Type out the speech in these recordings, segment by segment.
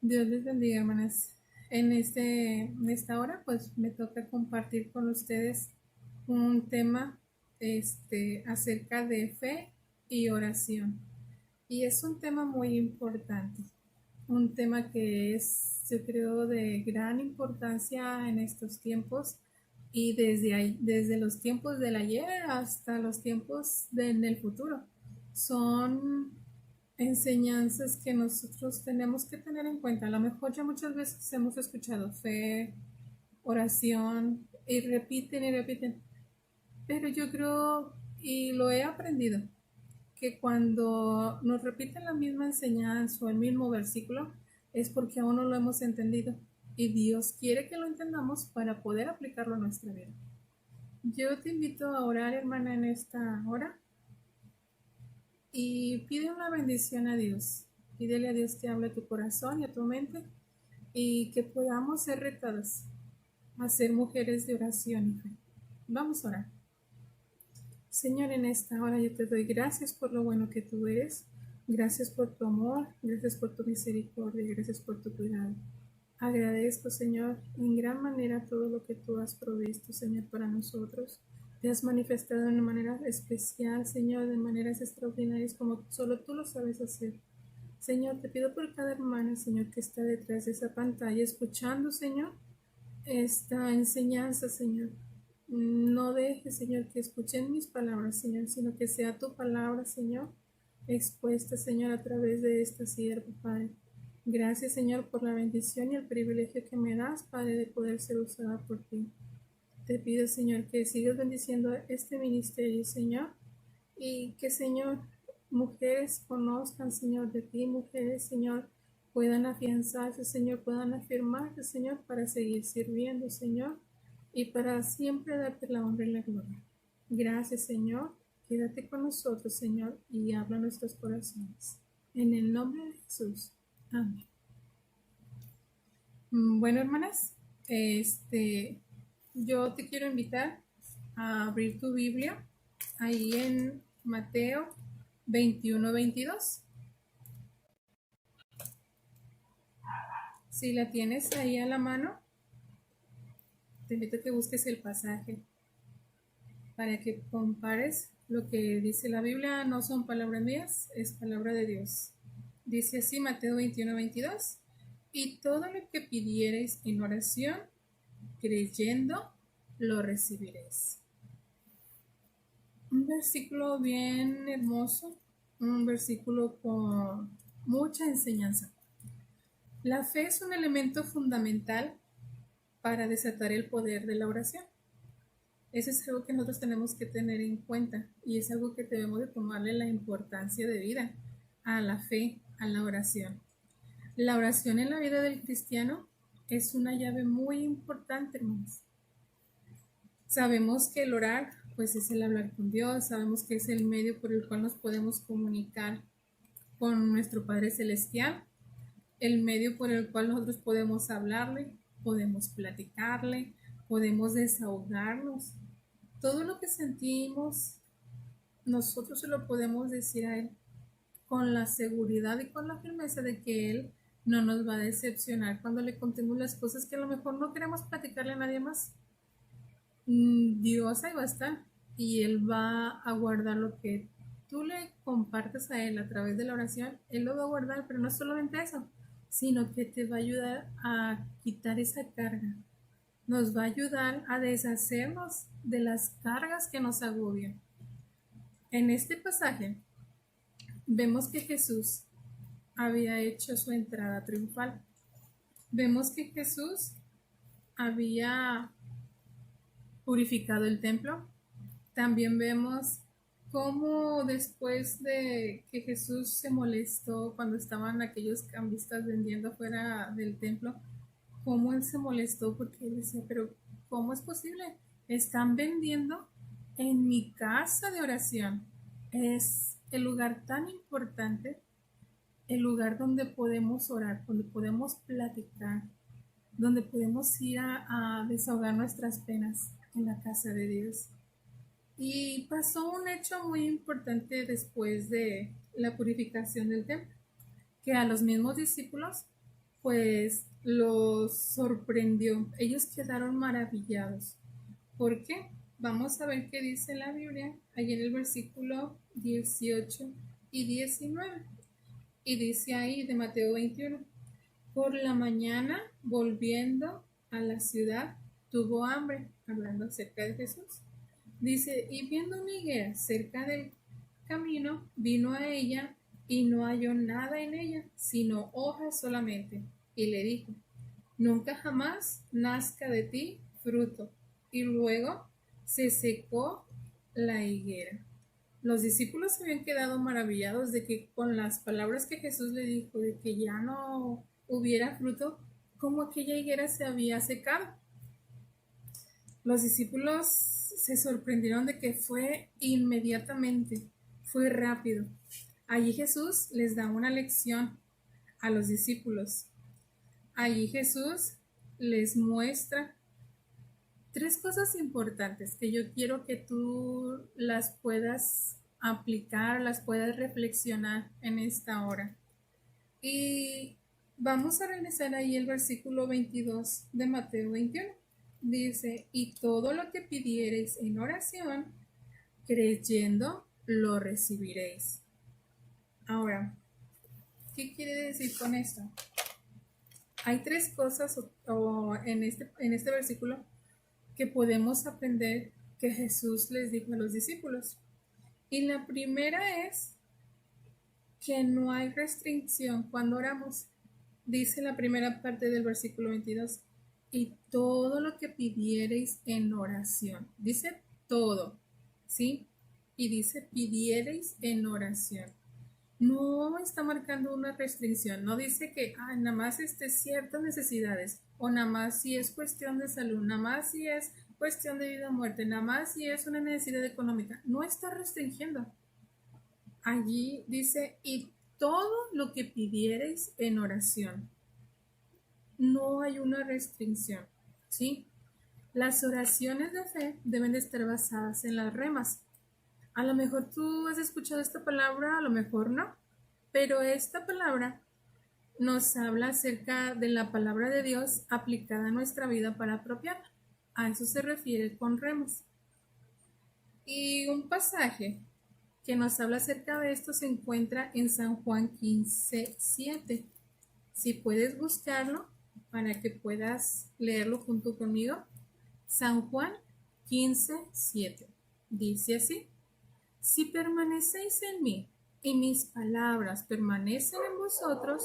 Dios les bendiga, hermanas. En esta hora, pues me toca compartir con ustedes un tema acerca de fe y oración. Y es un tema muy importante, un tema que es, yo creo, de gran importancia en estos tiempos y desde los tiempos del ayer hasta los tiempos en el futuro. Son enseñanzas que nosotros tenemos que tener en cuenta. A lo mejor ya muchas veces hemos escuchado fe, oración y repiten, pero yo creo y lo he aprendido que cuando nos repiten la misma enseñanza o el mismo versículo es porque aún no lo hemos entendido y Dios quiere que lo entendamos para poder aplicarlo a nuestra vida. Yo te invito a orar, hermana, en esta hora y pide una bendición a Dios. Pídele a Dios que hable a tu corazón y a tu mente y que podamos ser retadas a ser mujeres de oración y fe. Vamos a orar. Señor, en esta hora yo te doy gracias por lo bueno que tú eres. Gracias por tu amor, gracias por tu misericordia, gracias por tu cuidado. Agradezco, Señor, en gran manera todo lo que tú has provisto, Señor, para nosotros. Te has manifestado de una manera especial, Señor, de maneras extraordinarias como solo tú lo sabes hacer. Señor, te pido por cada hermana, Señor, que está detrás de esa pantalla, escuchando, Señor, esta enseñanza, Señor. No dejes, Señor, que escuchen mis palabras, Señor, sino que sea tu palabra, Señor, expuesta, Señor, a través de esta sierva, Padre. Gracias, Señor, por la bendición y el privilegio que me das, Padre, de poder ser usada por ti. Te pido, Señor, que sigas bendiciendo este ministerio, Señor, y que, Señor, mujeres conozcan, Señor, de ti, mujeres, Señor, puedan afianzarse, Señor, puedan afirmarse, Señor, para seguir sirviendo, Señor, y para siempre darte la honra y la gloria. Gracias, Señor. Quédate con nosotros, Señor, y habla a nuestros corazones. En el nombre de Jesús. Amén. Bueno, hermanas, yo te quiero invitar a abrir tu Biblia ahí en Mateo 21-22. Si la tienes ahí a la mano, te invito a que busques el pasaje para que compares lo que dice la Biblia. No son palabras mías, es palabra de Dios. Dice así Mateo 21-22. Y todo lo que pidiereis en oración, creyendo, lo recibiréis. Un versículo bien hermoso, un versículo con mucha enseñanza. La fe es un elemento fundamental para desatar el poder de la oración. Eso es algo que nosotros tenemos que tener en cuenta y es algo que debemos de tomarle la importancia de vida a la fe, a la oración. La oración en la vida del cristiano es una llave muy importante, hermanos. Sabemos que el orar, pues es el hablar con Dios, sabemos que es el medio por el cual nos podemos comunicar con nuestro Padre Celestial, el medio por el cual nosotros podemos hablarle, podemos platicarle, podemos desahogarnos. Todo lo que sentimos, nosotros se lo podemos decir a Él con la seguridad y con la firmeza de que Él no nos va a decepcionar cuando le contemos las cosas que a lo mejor no queremos platicarle a nadie más. Dios ahí va a estar y Él va a guardar lo que tú le compartes a Él a través de la oración. Él lo va a guardar, pero no solamente eso, sino que te va a ayudar a quitar esa carga. Nos va a ayudar a deshacernos de las cargas que nos agobian. En este pasaje vemos que Jesús había hecho su entrada triunfal. Vemos que Jesús había purificado el templo. También vemos cómo después de que Jesús se molestó cuando estaban aquellos cambistas vendiendo afuera del templo, cómo él se molestó porque él decía, pero ¿cómo es posible? Están vendiendo en mi casa de oración. Es el lugar tan importante, el lugar donde podemos orar, donde podemos platicar, donde podemos ir a desahogar nuestras penas en la casa de Dios. Y pasó un hecho muy importante después de la purificación del templo, que a los mismos discípulos pues los sorprendió. Ellos quedaron maravillados. ¿Por qué? Vamos a ver qué dice la Biblia, allí en el versículo 18 y 19. Y dice ahí de Mateo 21, por la mañana, volviendo a la ciudad, tuvo hambre, hablando acerca de Jesús. Dice, y viendo una higuera cerca del camino, vino a ella y no halló nada en ella, sino hojas solamente. Y le dijo, nunca jamás nazca de ti fruto. Y luego se secó la higuera. Los discípulos se habían quedado maravillados de que con las palabras que Jesús le dijo, de que ya no hubiera fruto, como aquella higuera se había secado. Los discípulos se sorprendieron de que fue inmediatamente, fue rápido. Allí Jesús les da una lección a los discípulos. Allí Jesús les muestra tres cosas importantes que yo quiero que tú las puedas aplicar, las puedas reflexionar en esta hora. Y vamos a regresar ahí el versículo 22 de Mateo 21. Dice, y todo lo que pidiereis en oración, creyendo, lo recibiréis. Ahora, ¿qué quiere decir con esto? Hay tres cosas en este versículo que podemos aprender que Jesús les dijo a los discípulos. Y la primera es que no hay restricción cuando oramos. Dice la primera parte del versículo 22, y todo lo que pidiereis en oración. Dice todo, ¿sí? Y dice pidiereis en oración. No está marcando una restricción, no dice que nada más ciertas necesidades, o nada más si es cuestión de salud, nada más si es cuestión de vida o muerte, nada más si es una necesidad económica. No está restringiendo. Allí dice, y todo lo que pidiereis en oración. No hay una restricción, ¿sí? Las oraciones de fe deben de estar basadas en las remas. A lo mejor tú has escuchado esta palabra, a lo mejor no, pero esta palabra nos habla acerca de la palabra de Dios aplicada a nuestra vida para apropiarla. A eso se refiere con remas. Y un pasaje que nos habla acerca de esto se encuentra en San Juan 15:7. Si puedes buscarlo para que puedas leerlo junto conmigo. San Juan 15:7. Dice así, si permanecéis en mí y mis palabras permanecen en vosotros,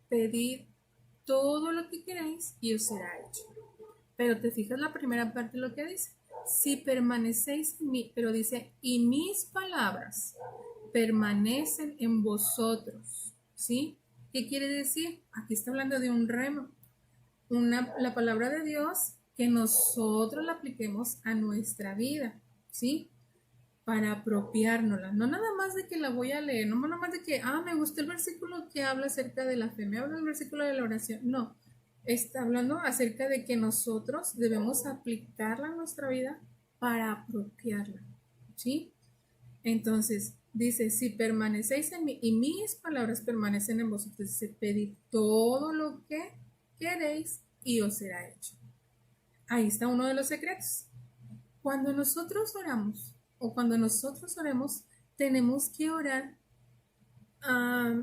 pedid todo lo que queréis y os será hecho. Pero te fijas la primera parte de lo que dice, si permanecéis en mí, pero dice, y mis palabras permanecen en vosotros, ¿sí? ¿Qué quiere decir? Aquí está hablando de un rema, la palabra de Dios que nosotros la apliquemos a nuestra vida, ¿sí? Para apropiárnosla, no nada más de que la voy a leer, no nada más de que, me gustó el versículo que habla acerca de la fe, me habla el versículo de la oración, no, está hablando acerca de que nosotros debemos aplicarla a nuestra vida para apropiarla, ¿sí? Entonces, dice, si permanecéis en mí y mis palabras permanecen en vosotros, dice, pedid todo lo que queréis y os será hecho. Ahí está uno de los secretos. Cuando nosotros oramos o cuando nosotros oremos, tenemos que orar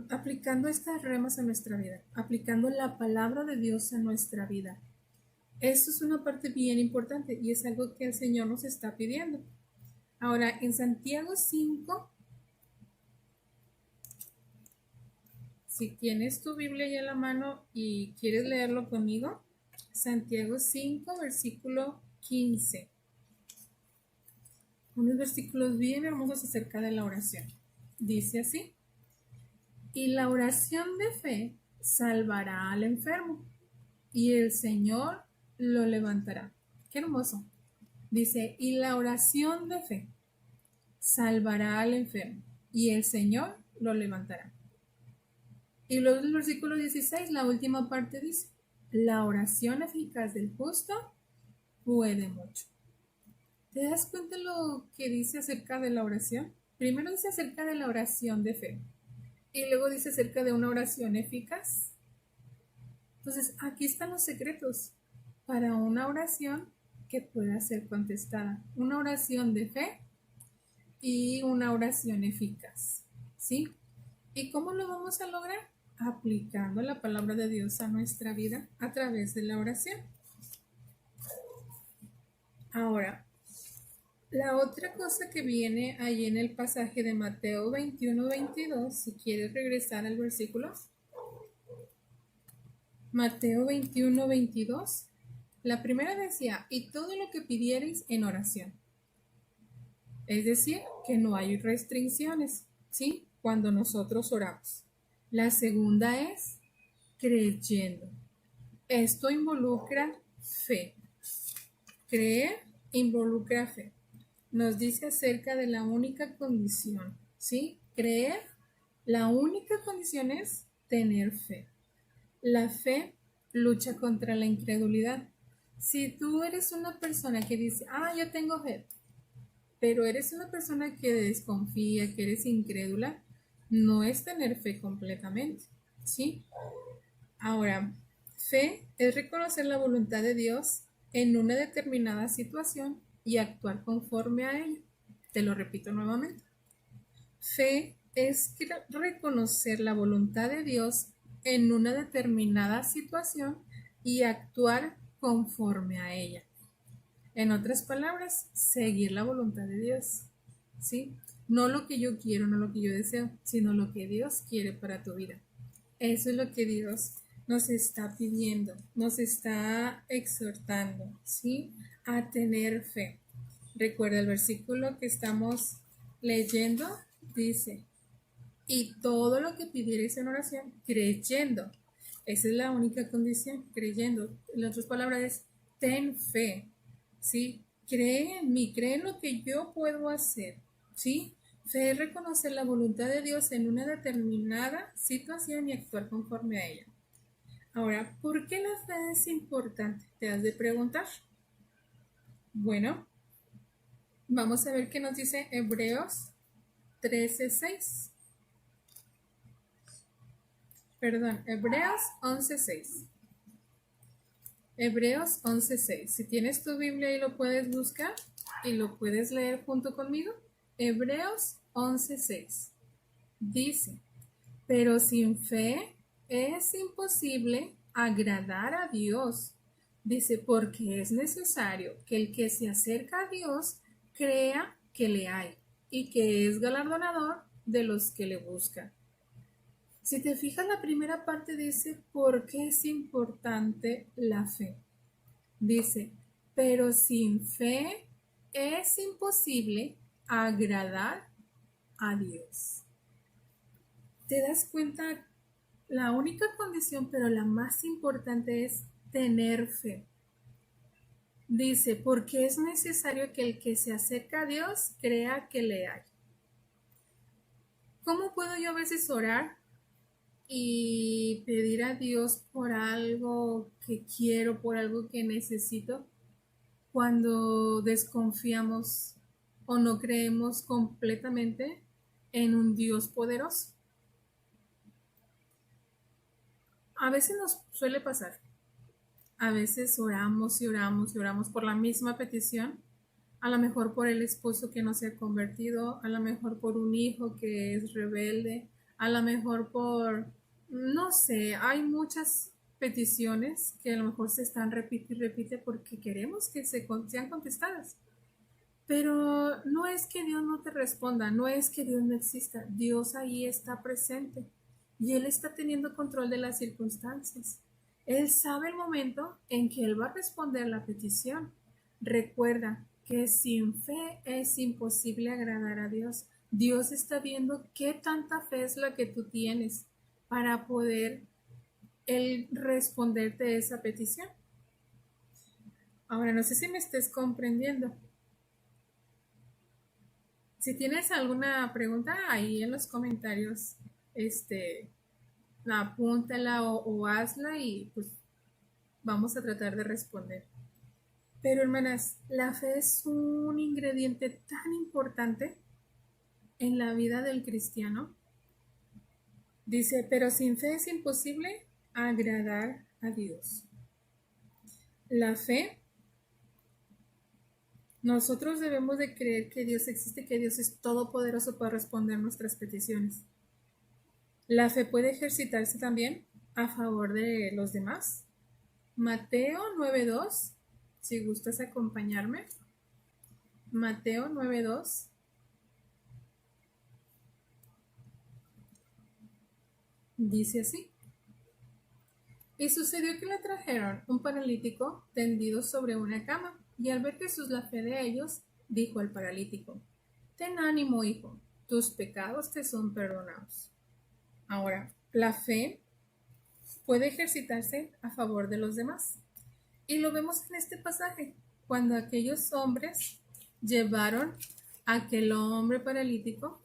aplicando estas remas a nuestra vida, aplicando la palabra de Dios a nuestra vida. Esto es una parte bien importante y es algo que el Señor nos está pidiendo. Ahora, en Santiago 5, si tienes tu Biblia ya en la mano y quieres leerlo conmigo, Santiago 5, versículo 15. Unos versículos bien hermosos acerca de la oración. Dice así, y la oración de fe salvará al enfermo, y el Señor lo levantará. Qué hermoso. Dice, y la oración de fe salvará al enfermo, y el Señor lo levantará. Y luego el versículo 16, la última parte dice, la oración eficaz del justo puede mucho. ¿Te das cuenta lo que dice acerca de la oración? Primero dice acerca de la oración de fe y luego dice acerca de una oración eficaz. Entonces, aquí están los secretos para una oración que pueda ser contestada. Una oración de fe y una oración eficaz. ¿Sí? ¿Y cómo lo vamos a lograr? Aplicando la palabra de Dios a nuestra vida a través de la oración. Ahora, la otra cosa que viene ahí en el pasaje de Mateo 21-22, si quieres regresar al versículo, Mateo 21-22, la primera decía, y todo lo que pidierais en oración. Es decir, que no hay restricciones, ¿sí? Cuando nosotros oramos. La segunda es creyendo. Esto involucra fe. Creer involucra fe. Nos dice acerca de la única condición, ¿sí? Creer, la única condición es tener fe. La fe lucha contra la incredulidad. Si tú eres una persona que dice, yo tengo fe, pero eres una persona que desconfía, que eres incrédula, no es tener fe completamente, ¿sí? Ahora, fe es reconocer la voluntad de Dios en una determinada situación y actuar conforme a ella. Te lo repito nuevamente. Fe es reconocer la voluntad de Dios en una determinada situación y actuar conforme a ella. En otras palabras, seguir la voluntad de Dios, ¿sí? No lo que yo quiero, no lo que yo deseo, sino lo que Dios quiere para tu vida. Eso es lo que Dios nos está pidiendo, nos está exhortando, ¿sí? A tener fe. Recuerda el versículo que estamos leyendo, dice, y todo lo que pidierais en oración, creyendo. Esa es la única condición, creyendo. En otras palabras, es ten fe, ¿sí? Cree en mí, cree en lo que yo puedo hacer, ¿sí? Fe es reconocer la voluntad de Dios en una determinada situación y actuar conforme a ella. Ahora, ¿por qué la fe es importante? Te has de preguntar. Bueno, vamos a ver qué nos dice Hebreos 13:6. Perdón, Hebreos 11:6. Hebreos 11:6. Si tienes tu Biblia y lo puedes buscar y lo puedes leer junto conmigo. Hebreos 11:6. Dice, pero sin fe es imposible agradar a Dios. Dice, porque es necesario que el que se acerca a Dios crea que le hay y que es galardonador de los que le buscan. Si te fijas, la primera parte dice, ¿por qué es importante la fe? Dice, pero sin fe es imposible agradar a Dios. ¿Te das cuenta? La única condición, pero la más importante, es tener fe. Dice, porque es necesario que el que se acerca a Dios crea que le hay. ¿Cómo puedo yo a veces orar y pedir a Dios por algo que quiero, por algo que necesito, cuando desconfiamos o no creemos completamente en un Dios poderoso? A veces nos suele pasar. A veces oramos y oramos y oramos por la misma petición, a lo mejor por el esposo que no se ha convertido, a lo mejor por un hijo que es rebelde, a lo mejor por, no sé, hay muchas peticiones que a lo mejor se están repite y repite porque queremos que sean contestadas. Pero no es que Dios no te responda, no es que Dios no exista, Dios ahí está presente y Él está teniendo control de las circunstancias. Él sabe el momento en que Él va a responder la petición. Recuerda que sin fe es imposible agradar a Dios. Dios está viendo qué tanta fe es la que tú tienes para poder Él responderte esa petición. Ahora, no sé si me estés comprendiendo. Si tienes alguna pregunta ahí en los comentarios, apúntala o hazla y pues vamos a tratar de responder. Pero hermanas, la fe es un ingrediente tan importante en la vida del cristiano. Dice, pero sin fe es imposible agradar a Dios. La fe, nosotros debemos de creer que Dios existe, que Dios es todopoderoso para responder nuestras peticiones. La fe puede ejercitarse también a favor de los demás. Mateo 9:2, si gustas acompañarme. Mateo 9:2. Dice así. Y sucedió que le trajeron un paralítico tendido sobre una cama, y al ver Jesús la fe de ellos, dijo al paralítico: Ten ánimo, hijo, tus pecados te son perdonados. Ahora, la fe puede ejercitarse a favor de los demás. Y lo vemos en este pasaje, cuando aquellos hombres llevaron a aquel hombre paralítico,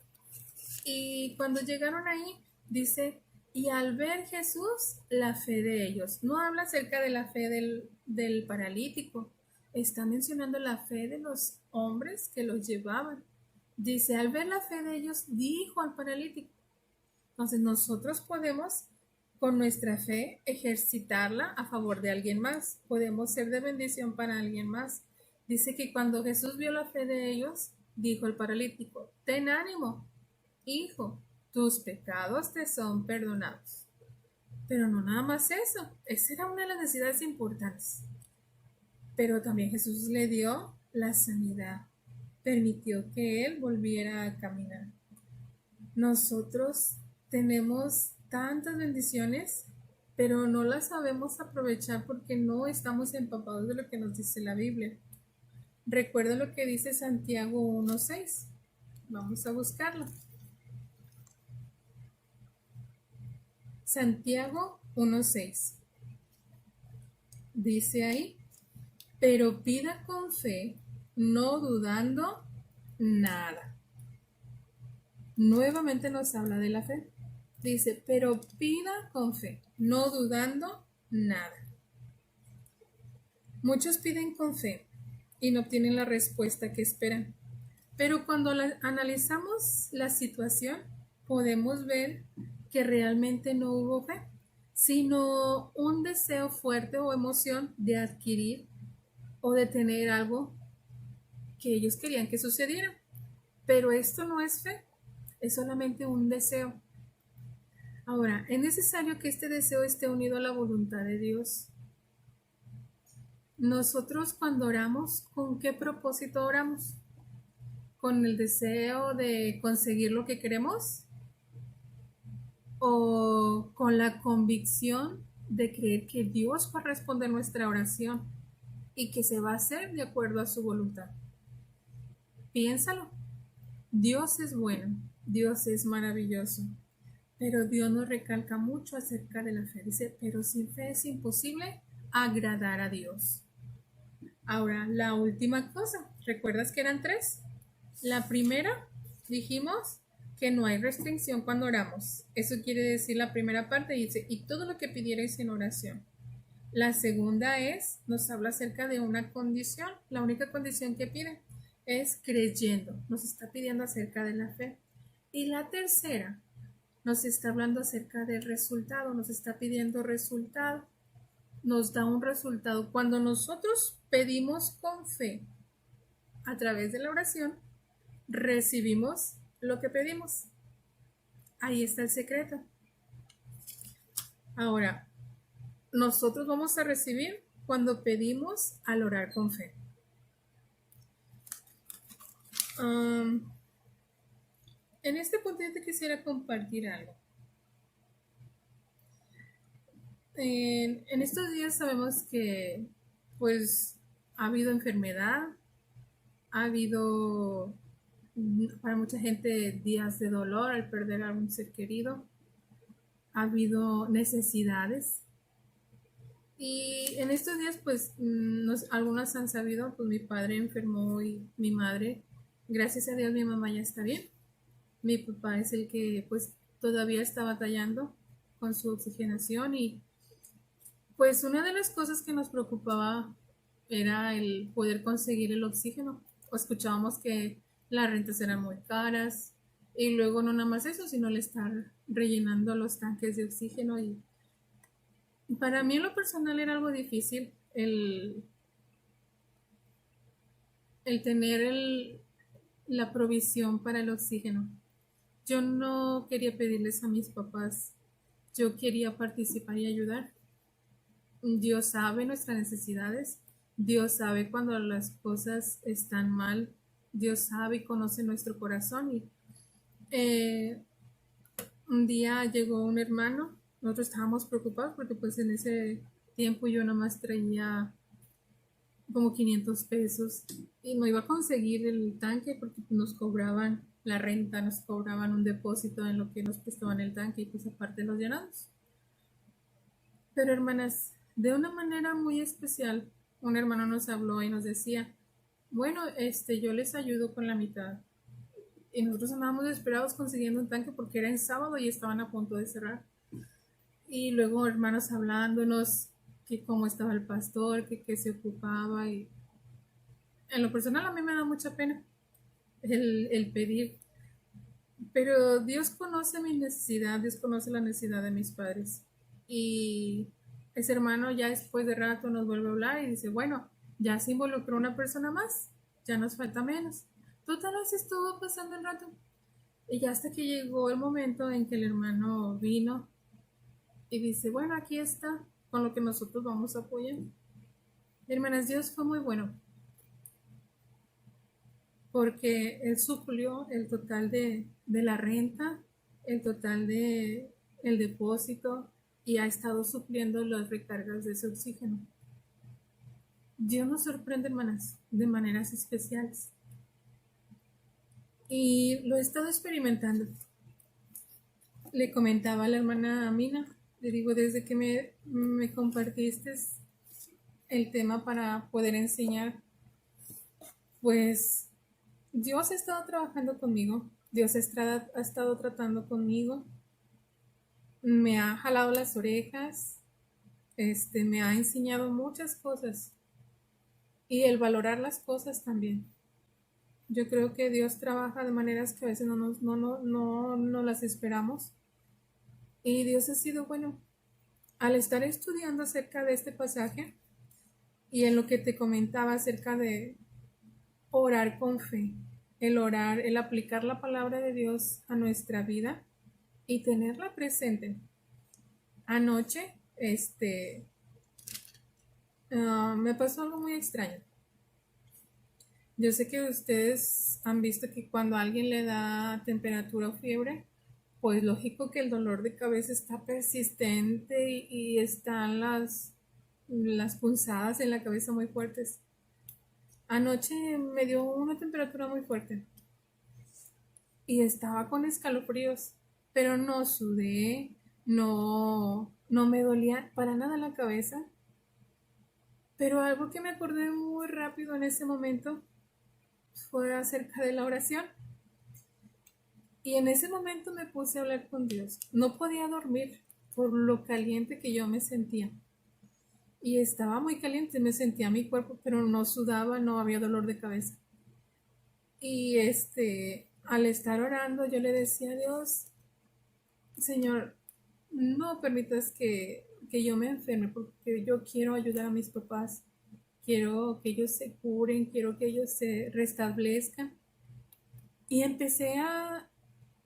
y cuando llegaron ahí, dice, y al ver Jesús la fe de ellos. No habla acerca de la fe del paralítico, está mencionando la fe de los hombres que los llevaban. Dice, al ver la fe de ellos, dijo al paralítico. Entonces nosotros podemos, con nuestra fe, ejercitarla a favor de alguien más. Podemos ser de bendición para alguien más. Dice que cuando Jesús vio la fe de ellos, dijo al paralítico, ten ánimo, hijo, tus pecados te son perdonados. Pero no nada más eso, esa era una de las necesidades importantes. Pero también Jesús le dio la sanidad, permitió que él volviera a caminar. Nosotros tenemos tantas bendiciones, pero no las sabemos aprovechar porque no estamos empapados de lo que nos dice la Biblia. Recuerda lo que dice Santiago 1:6. Vamos a buscarlo. Santiago 1:6. Dice ahí, pero pida con fe, no dudando nada. Nuevamente nos habla de la fe. Dice, pero pida con fe, no dudando nada. Muchos piden con fe y no obtienen la respuesta que esperan. Pero cuando analizamos la situación, podemos ver que realmente no hubo fe, sino un deseo fuerte o emoción de adquirir o de tener algo que ellos querían que sucediera. Pero esto no es fe, es solamente un deseo. Ahora, es necesario que este deseo esté unido a la voluntad de Dios. Nosotros cuando oramos, ¿con qué propósito oramos? ¿Con el deseo de conseguir lo que queremos? ¿O con la convicción de creer que Dios va a responder nuestra oración y que se va a hacer de acuerdo a su voluntad? Piénsalo. Dios es bueno, Dios es maravilloso, pero Dios nos recalca mucho acerca de la fe. Dice, pero sin fe es imposible agradar a Dios. Ahora, la última cosa, ¿recuerdas que eran 3? La primera, dijimos que no hay restricción cuando oramos. Eso quiere decir la primera parte, dice, y todo lo que pidierais en oración. La segunda nos habla acerca de una condición. La única condición que pide es creyendo. Nos está pidiendo acerca de la fe. Y la tercera nos está hablando acerca del resultado. Nos está pidiendo resultado. Nos da un resultado. Cuando nosotros pedimos con fe a través de la oración, recibimos lo que pedimos. Ahí está el secreto. Ahora, nosotros vamos a recibir cuando pedimos al orar con fe. En este punto yo te quisiera compartir algo. En estos días sabemos que pues ha habido enfermedad, ha habido para mucha gente días de dolor al perder a algún ser querido, ha habido necesidades. Y en estos días, pues, algunas han sabido, pues mi padre enfermó y mi madre, gracias a Dios, mi mamá ya está bien. Mi papá es el que, pues, todavía está batallando con su oxigenación y, pues, una de las cosas que nos preocupaba era el poder conseguir el oxígeno. Escuchábamos que las rentas eran muy caras y luego no nada más eso, sino el estar rellenando los tanques de oxígeno y Para mí en lo personal era algo difícil el tener la provisión para el oxígeno. Yo no quería pedirles a mis papás, yo quería participar y ayudar. Dios sabe nuestras necesidades, Dios sabe cuando las cosas están mal, Dios sabe y conoce nuestro corazón. Y eh, un día llegó un hermano, nosotros estábamos preocupados porque pues en ese tiempo yo nomás traía como 500 pesos y no iba a conseguir el tanque porque nos cobraban la renta, nos cobraban un depósito en lo que nos prestaban el tanque y pues aparte los llenamos. Pero hermanas, de una manera muy especial, un hermano nos habló y nos decía, bueno, yo les ayudo con la mitad. Y nosotros andábamos desesperados consiguiendo un tanque porque era en sábado y estaban a punto de cerrar. Y luego hermanos hablándonos que cómo estaba el pastor, que qué se ocupaba. Y en lo personal a mí me da mucha pena el pedir. Pero Dios conoce mi necesidad, Dios conoce la necesidad de mis padres. Y ese hermano ya después de rato nos vuelve a hablar y dice, bueno, ya se involucró una persona más, ya nos falta menos. Total, así estuvo pasando el rato. Y ya hasta que llegó el momento en que el hermano vino y dice, bueno, aquí está, con lo que nosotros vamos a apoyar. Hermanas, Dios fue muy bueno, porque Él suplió el total de la renta, el total de el depósito y ha estado supliendo las recargas de ese oxígeno. Dios nos sorprende, hermanas, de maneras especiales. Y lo he estado experimentando. Le comentaba a la hermana Amina, le digo, desde que me compartiste el tema para poder enseñar, pues Dios ha estado trabajando conmigo, Dios ha estado tratando conmigo, me ha jalado las orejas, me ha enseñado muchas cosas y el valorar las cosas también. Yo creo que Dios trabaja de maneras que a veces no las esperamos y Dios ha sido bueno. Al estar estudiando acerca de este pasaje y en lo que te comentaba acerca de orar con fe, el orar, el aplicar la palabra de Dios a nuestra vida y tenerla presente. Anoche, me pasó algo muy extraño. Yo sé que ustedes han visto que cuando a alguien le da temperatura o fiebre, pues lógico que el dolor de cabeza está persistente y están las pulsadas en la cabeza muy fuertes. Anoche me dio una temperatura muy fuerte y estaba con escalofríos, pero no sudé, no me dolía para nada la cabeza. Pero algo que me acordé muy rápido en ese momento fue acerca de la oración. Y en ese momento me puse a hablar con Dios. No podía dormir por lo caliente que yo me sentía. Y estaba muy caliente, me sentía mi cuerpo, pero no sudaba, no había dolor de cabeza. Y al estar orando, yo le decía a Dios, Señor, no permitas que yo me enferme, porque yo quiero ayudar a mis papás. Quiero que ellos se curen, quiero que ellos se restablezcan. Y empecé a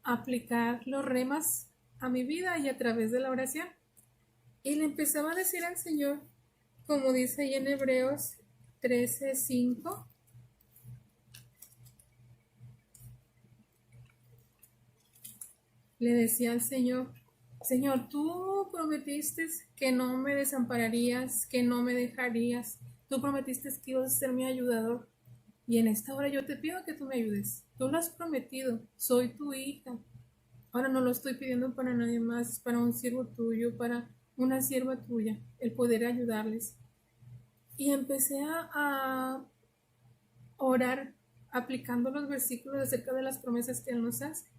aplicar los remas a mi vida y a través de la oración. Y le empezaba a decir al Señor, como dice ahí en Hebreos 13:5, le decía al Señor, Señor, tú prometiste que no me desampararías, que no me dejarías. Tú prometiste que ibas a ser mi ayudador. Y en esta hora yo te pido que tú me ayudes. Tú lo has prometido. Soy tu hija. Ahora no lo estoy pidiendo para nadie más, es para un siervo tuyo, para una sierva tuya, el poder ayudarles. Y empecé a orar aplicando los versículos acerca de las promesas que Él nos hace.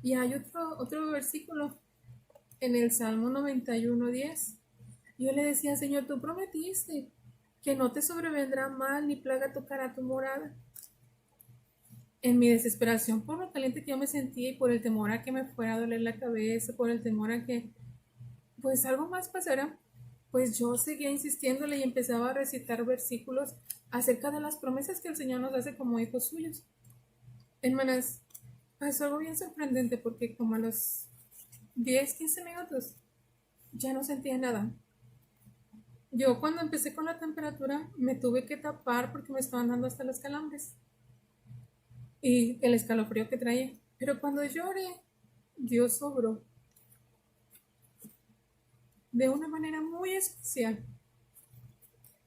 Y hay otro versículo en el Salmo 91:10. Yo le decía, Señor, tú prometiste que no te sobrevendrá mal ni plaga tocará tu morada. En mi desesperación por lo caliente que yo me sentía y por el temor a que me fuera a doler la cabeza, por el temor a que pues algo más pasará. pues yo seguía insistiéndole y empezaba a recitar versículos acerca de las promesas que el Señor nos hace como hijos suyos. Hermanas, pasó algo bien sorprendente porque como a los 10, 15 minutos ya no sentía nada. Yo cuando empecé con la temperatura me tuve que tapar porque me estaban dando hasta los calambres y el escalofrío que traía. Pero cuando lloré, Dios obró de una manera muy especial.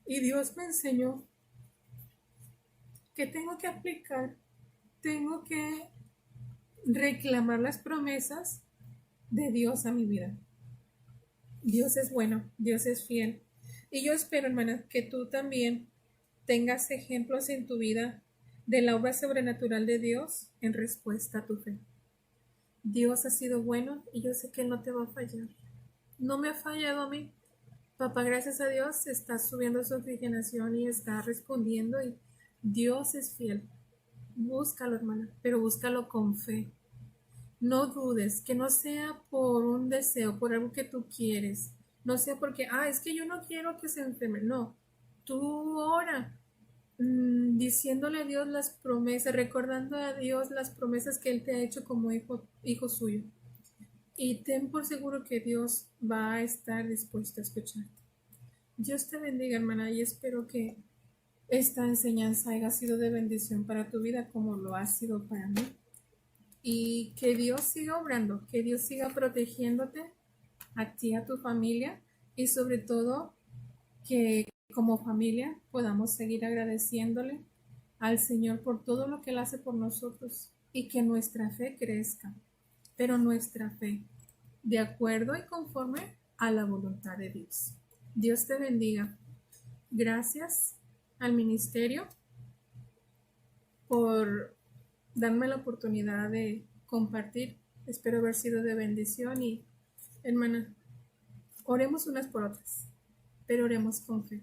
Y Dios me enseñó que tengo que aplicar, tengo que reclamar las promesas de Dios a mi vida. Dios es bueno, Dios es fiel. Y yo espero, hermana, que tú también tengas ejemplos en tu vida de la obra sobrenatural de Dios en respuesta a tu fe. Dios ha sido bueno y yo sé que Él no te va a fallar. No me ha fallado a mí. Papá, gracias a Dios, está subiendo su oxigenación y está respondiendo y Dios es fiel. Búscalo, hermana, pero búscalo con fe. No dudes, que no sea por un deseo, por algo que tú quieres. No sea porque, es que yo no quiero que se enferme. No, tú ora, diciéndole a Dios las promesas, recordando a Dios las promesas que Él te ha hecho como hijo suyo. Y ten por seguro que Dios va a estar dispuesto a escucharte. Dios te bendiga, hermana, y espero que esta enseñanza haya sido de bendición para tu vida como lo ha sido para mí. Y que Dios siga obrando, que Dios siga protegiéndote a ti, a tu familia y sobre todo que como familia podamos seguir agradeciéndole al Señor por todo lo que Él hace por nosotros y que nuestra fe crezca, pero nuestra fe de acuerdo y conforme a la voluntad de Dios. Dios te bendiga. Gracias al ministerio por darme la oportunidad de compartir. Espero haber sido de bendición y, hermana, oremos unas por otras, pero oremos con fe.